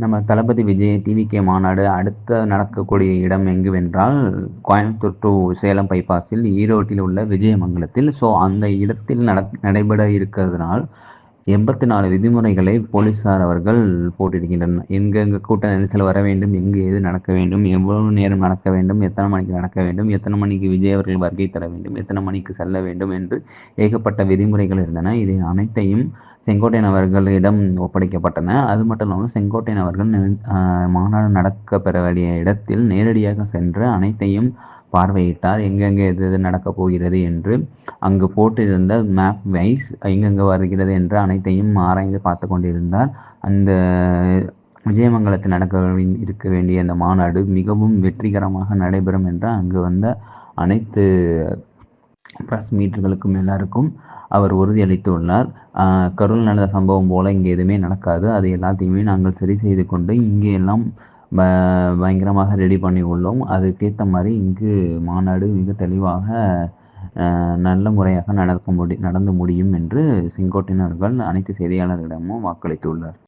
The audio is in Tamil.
நம்ம தளபதி விஜய் டிவிகே மாநாடு அடுத்த நடக்கக்கூடிய இடம் எங்குவென்றால், கோயம்புத்தூர் டூ சேலம் பைபாஸில் ஈரோட்டில் உள்ள விஜயமங்கலத்தில். ஸோ அந்த இடத்தில் நடைபெற இருக்கிறதுனால் 84 விதிமுறைகளை போலீசார் அவர்கள் போட்டிருக்கின்றனர். எங்கெங்க கூட்ட நெரிசல் வர வேண்டும், எங்கு எது நடக்க வேண்டும், எவ்வளவு நேரம் நடக்க வேண்டும், எத்தனை மணிக்கு நடக்க வேண்டும், எத்தனை மணிக்கு விஜய் அவர்கள் வருகை தர வேண்டும், எத்தனை மணிக்கு செல்ல வேண்டும் என்று ஏகப்பட்ட விதிமுறைகள் இருந்தன. இதை அனைத்தையும் செங்கோட்டையன் அவர்களிடம் ஒப்படைக்கப்பட்டன. அது மட்டும் இல்லாமல் செங்கோட்டையன் அவர்கள் மாநாடு நடைபெற வேண்டிய இடத்தில் நேரடியாக சென்று அனைத்தையும் பார்வையிட்டார். எங்கெங்கே எது எது நடக்கப் போகிறது என்று அங்கு போட்டிருந்த மேப் வைஸ் எங்கெங்கே வருகிறது என்று அனைத்தையும் ஆராய்ந்து பார்த்து கொண்டிருந்தார். அந்த விஜயமங்கலத்தில் இருக்க வேண்டிய அந்த மாநாடு மிகவும் வெற்றிகரமாக நடைபெறும் என்று அங்கு வந்த அனைத்து பிரஸ் மீட்டர்களுக்கும் எல்லாருக்கும் அவர் உறுதியளித்துள்ளார். கரூரில் நடந்த சம்பவம் போல இங்கே எதுவுமே நடக்காது, அது எல்லாத்தையுமே நாங்கள் சரி செய்து கொண்டு இங்கே எல்லாம் பயங்கரமாக ரெடி பண்ணி உள்ளோம். அதுக்கேற்ற மாதிரி இங்கு மாநாடு மிக தெளிவாக நல்ல முறையாக நடந்து முடியும் என்று செங்கோட்டையன் அவர்கள் அனைத்து செய்தியாளர்களிடமும் வாக்களித்துள்ளார்.